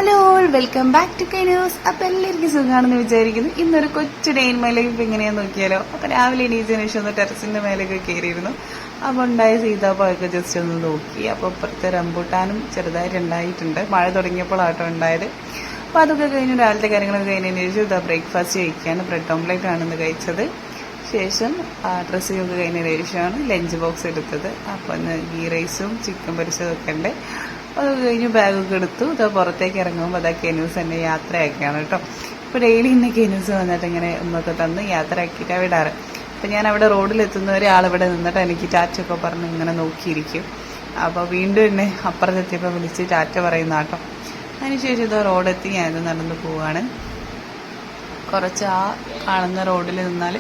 Hello welcome back to കൈനോസ്. അപ്പം എല്ലാവർക്കും സുഖമാണെന്ന് വിചാരിക്കുന്നു. ഇന്നൊരു കൊച്ചു ഡേ ഇൻ മൈ ലൈഫ് എങ്ങനെയാന്ന് നോക്കിയാലോ. അപ്പം രാവിലെ എണീച്ചതിന് ശേഷം ഒന്ന് ടെറസിൻ്റെ മേലേക്ക് കയറിയിരുന്നു. അപ്പോൾ ഉണ്ടായ സീതാപ്പഴമൊക്കെ ജസ്റ്റ് ഒന്ന് നോക്കി. അപ്പോൾ ഇപ്പുറത്തെ റംബൂട്ടാനും ചെറുതായിട്ട് ഉണ്ടായിട്ടുണ്ട്. മഴ തുടങ്ങിയപ്പോഴാട്ടോ ഉണ്ടായത്. അപ്പോൾ അതൊക്കെ കഴിഞ്ഞ് രാവിലത്തെ കാര്യങ്ങളൊക്കെ കഴിഞ്ഞതിന് ശേഷം ഇതാ ബ്രേക്ക്ഫാസ്റ്റ് കഴിക്കാണ്. ബ്രെഡ് ഓംലേറ്റ് ആണെന്ന് കഴിച്ചത്. ശേഷം ഡ്രസ്സിങ്ങൊക്കെ കഴിഞ്ഞതിന് ശേഷമാണ് ലഞ്ച് ബോക്സ് എടുത്തത്. അപ്പോൾ ഇന്ന് ഗീ റൈസും ചിക്കൻ പൊരിച്ചതൊക്കെ ഉണ്ട്. അതൊക്കെ കഴിഞ്ഞ് ബാഗൊക്കെ എടുത്തു. ഇത് പുറത്തേക്ക് ഇറങ്ങുമ്പോൾ അതാ കെനൂസ് എന്നെ യാത്രയാക്കിയാണ് കേട്ടോ. ഇപ്പോൾ ഡെയിലി ഇന്ന് കെനൂസ് വന്നിട്ട് ഇങ്ങനെ ഒന്നൊക്കെ തന്ന് യാത്രയാക്കിയിട്ടാണ് വിടാറ്. അപ്പം ഞാൻ അവിടെ റോഡിലെത്തുന്നവരെ ആളിവിടെ നിന്നിട്ട് എനിക്ക് ടാറ്റൊക്കെ പറഞ്ഞ് ഇങ്ങനെ നോക്കിയിരിക്കും. അപ്പോൾ വീണ്ടും എന്നെ അപ്പുറത്തെത്തിയപ്പോൾ വിളിച്ച് ടാറ്റ പറയുന്ന കേട്ടോ. അതിനുശേഷം ഇത് റോഡെത്തി ഞാനിത് നടന്നു പോവാണ്. കുറച്ച് ആ കാണുന്ന റോഡിൽ നിന്നാൽ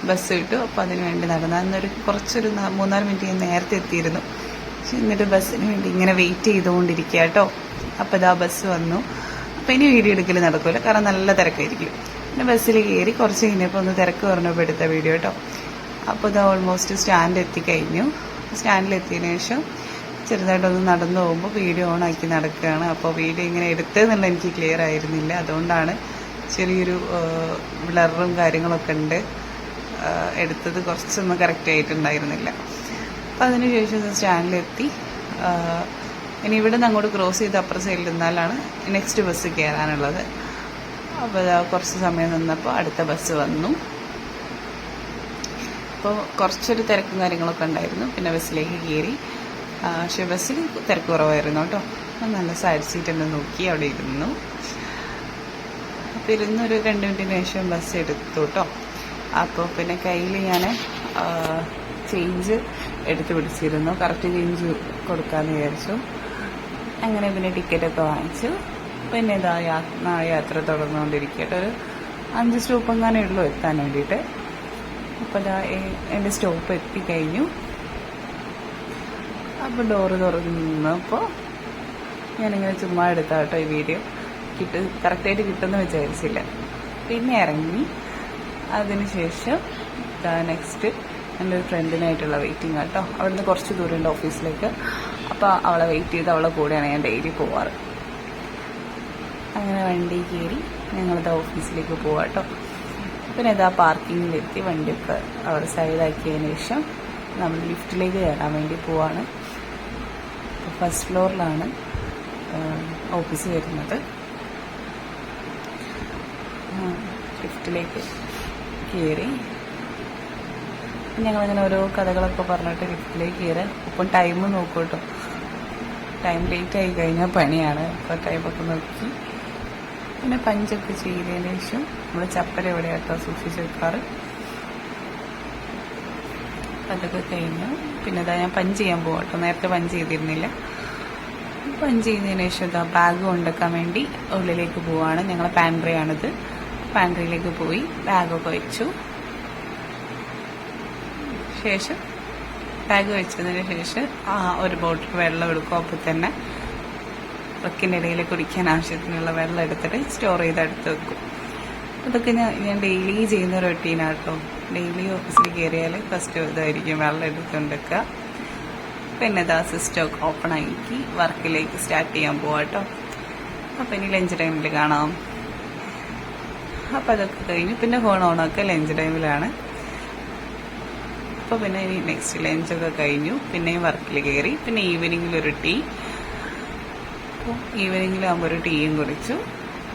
ബസ് കിട്ടും. അപ്പോൾ അതിന് വേണ്ടി നടന്നു. അന്നൊരു കുറച്ചൊരു 3-4 മിനിറ്റ് ഞാൻ നേരത്തെ എത്തിയിരുന്നു. എന്നിട്ട് ബസ്സിന് വേണ്ടി ഇങ്ങനെ വെയിറ്റ് ചെയ്തുകൊണ്ടിരിക്കുക കേട്ടോ. അപ്പോൾ ഇതാ ബസ് വന്നു. അപ്പോൾ ഇനി വീഡിയോ എടുക്കൽ നടക്കില്ല, കാരണം നല്ല തിരക്കായിരിക്കും. പിന്നെ ബസ്സിൽ കയറി കുറച്ച് കഴിഞ്ഞപ്പോൾ ഒന്ന് തിരക്ക് പറഞ്ഞപ്പോൾ എടുത്ത വീഡിയോ കേട്ടോ. അപ്പോൾ ഇതാ ഓൾമോസ്റ്റ് സ്റ്റാൻഡ് എത്തിക്കഴിഞ്ഞു. സ്റ്റാൻഡിലെത്തിയതിനു ശേഷം ചെറുതായിട്ടൊന്ന് നടന്നു പോകുമ്പോൾ വീഡിയോ ഓണാക്കി നടക്കുകയാണ്. അപ്പോൾ വീഡിയോ ഇങ്ങനെ എടുത്തതെന്നുള്ള എനിക്ക് ക്ലിയർ ആയിരുന്നില്ല. അതുകൊണ്ടാണ് ചെറിയൊരു ബ്ലറും കാര്യങ്ങളൊക്കെ ഉണ്ട്. എടുത്തത് കുറച്ചൊന്നും കറക്റ്റ് ആയിട്ടുണ്ടായിരുന്നില്ല. അപ്പം അതിനുശേഷം സ്റ്റാൻഡിലെത്തി. ഇനി ഇവിടെ നിന്ന് അങ്ങോട്ട് ക്രോസ് ചെയ്ത് അപ്പുറ സൈഡിൽ നിന്നാലാണ് നെക്സ്റ്റ് ബസ് കയറാനുള്ളത്. അപ്പോൾ കുറച്ച് സമയം നിന്നപ്പോൾ അടുത്ത ബസ് വന്നു. അപ്പോൾ കുറച്ചൊരു തിരക്കും കാര്യങ്ങളൊക്കെ ഉണ്ടായിരുന്നു. പിന്നെ ബസ്സിലേക്ക് കയറി. പക്ഷേ ബസ്സിൽ തിരക്ക് കുറവായിരുന്നു കേട്ടോ. അപ്പം നല്ല സൈഡ് സീറ്റ് തന്നെ നോക്കി അവിടെ ഇരുന്നു. അപ്പോൾ ഇരുന്നൊരു 2 മിനിറ്റിന് ശേഷം ബസ് എടുത്തു കേട്ടോ. അപ്പോൾ പിന്നെ കയ്യിൽ ഞാൻ ചേഞ്ച് എടുത്ത് പിടിച്ചിരുന്നു. കറക്റ്റ് ചേഞ്ച് കൊടുക്കാമെന്ന് വിചാരിച്ചു. അങ്ങനെ പിന്നെ ടിക്കറ്റൊക്കെ വാങ്ങിച്ചു. പിന്നെ ഇതാ യാത്ര തുടർന്നുകൊണ്ടിരിക്കട്ടെ. ഒരു 5 സ്റ്റോപ്പ് എങ്ങാനേ ഉള്ളൂ എത്താൻ വേണ്ടിയിട്ട്. അപ്പോൾ ഇതാ എൻ്റെ സ്റ്റോപ്പ് എത്തിക്കഴിഞ്ഞു. അപ്പോൾ ഡോറ് തുറന്നപ്പോൾ ഞാനിങ്ങനെ ചുമ്മാ എടുത്താൽ കേട്ടോ ഈ വീഡിയോ. കറക്റ്റായിട്ട് കിട്ടുമെന്ന് വിചാരിച്ചില്ല. പിന്നെ ഇറങ്ങി. അതിനുശേഷം നെക്സ്റ്റ് എൻ്റെ ഒരു ഫ്രണ്ടിനായിട്ടുള്ള വെയിറ്റിംഗ് കേട്ടോ. അവിടുന്ന് കുറച്ച് ദൂരമുണ്ട് ഓഫീസിലേക്ക്. അപ്പോൾ അവളെ വെയിറ്റ് ചെയ്ത് അവളെ കൂടെയാണ് ഞാൻ ഡെയിലി പോവാറ്. അങ്ങനെ വണ്ടി കയറി ഞങ്ങളിത് ഓഫീസിലേക്ക് പോവാം കേട്ടോ. പിന്നെ ഇതാ പാർക്കിങ്ങിലെത്തി. വണ്ടിയൊക്കെ അവിടെ സൈഡാക്കിയതിന് ശേഷം നമ്മൾ ലിഫ്റ്റിലേക്ക് കയറാൻ വേണ്ടി പോവാണ്. ഫസ്റ്റ് ഫ്ലോറിലാണ് ഓഫീസ് വരുന്നത്. ലിഫ്റ്റിലേക്ക് കയറി ഞങ്ങളിങ്ങനെ ഓരോ കഥകളൊക്കെ പറഞ്ഞിട്ട് ലിഫ്റ്റിലേക്ക് കയറാൻ. അപ്പം ടൈം നോക്കും കേട്ടോ. ടൈം ലേറ്റ് ആയി കഴിഞ്ഞാൽ പണിയാണ്. അപ്പോൾ ടൈമൊക്കെ നോക്കി പിന്നെ പഞ്ചൊക്കെ ചെയ്തതിന് ശേഷം നമ്മൾ ചപ്പല എവിടെയാട്ടോ സൂക്ഷിച്ച് വെക്കാറ്. അതൊക്കെ കഴിഞ്ഞു. പിന്നെ ഇതാ ഞാൻ പഞ്ച് ചെയ്യാൻ പോകാം കേട്ടോ. നേരത്തെ പഞ്ച് ചെയ്തിരുന്നില്ല. പഞ്ച് ചെയ്തതിന് ശേഷം ഇതാ ബാഗ് കൊണ്ടുവെക്കാൻ വേണ്ടി ഉള്ളിലേക്ക് പോവാണ്. ഞങ്ങളെ പാൻട്രി ആണിത്. പാൻട്രിയിലേക്ക് പോയി ബാഗൊക്കെ വെച്ചു. ശേഷം ബാഗ് വെച്ചതിന് ശേഷം ഒരു ബോട്ടിൽ വെള്ളം എടുക്കും. അപ്പോൾ തന്നെ ട്രക്കിൻ്റെ ഇടയിൽ കുടിക്കാൻ ആവശ്യത്തിനുള്ള വെള്ളം എടുത്തിട്ട് സ്റ്റോർ ചെയ്ത് എടുത്ത് വെക്കും. അതൊക്കെ ഞാൻ ഡെയിലി ചെയ്യുന്ന റൊട്ടീനാണ് കേട്ടോ. ഡെയിലി ഓഫീസിൽ കയറിയാൽ ഫസ്റ്റ് ഇതായിരിക്കും വെള്ളം എടുത്തുകൊണ്ടിരിക്കുക. പിന്നെ ഇതാ സിസ്റ്റമൊക്കെ ഓപ്പൺ ആക്കി വർക്കിലേക്ക് സ്റ്റാർട്ട് ചെയ്യാൻ പോവാം കേട്ടോ. അപ്പം ഇനി ലഞ്ച് ടൈമിൽ കാണാം. അപ്പം അതൊക്കെ കഴിഞ്ഞു. പിന്നെ ഫോൺ ഓണൊക്കെ ലഞ്ച് ടൈമിലാണ്. അപ്പോൾ പിന്നെ ഇനി നെക്സ്റ്റ് ലഞ്ചൊക്കെ കഴിഞ്ഞു. പിന്നെയും വർക്കിൽ കയറി. പിന്നെ ഈവനിങ്ങിലൊരു ടീ. അപ്പോൾ ഈവനിങ്ങിലാകുമ്പോൾ ഒരു ടീയും കുടിച്ചു.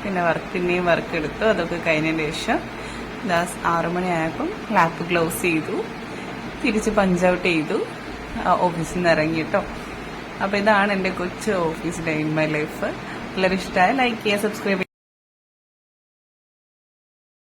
പിന്നെ പിന്നെയും വർക്ക് എടുത്തു. അതൊക്കെ കഴിഞ്ഞതിന് ശേഷം 6 മണിയായപ്പം ലാപ്പ് ക്ലോസ് ചെയ്തു. തിരിച്ച് പഞ്ച് ഔട്ട് ചെയ്തു. ഓഫീസിൽ നിന്ന് ഇറങ്ങി കേട്ടോ. അപ്പോൾ ഇതാണ് എൻ്റെ കൊച്ചു office day in my life. എല്ലാവരും ഇഷ്ടമായ ലൈക്ക് ചെയ്യുക, സബ്സ്ക്രൈബ് ചെയ്യുക.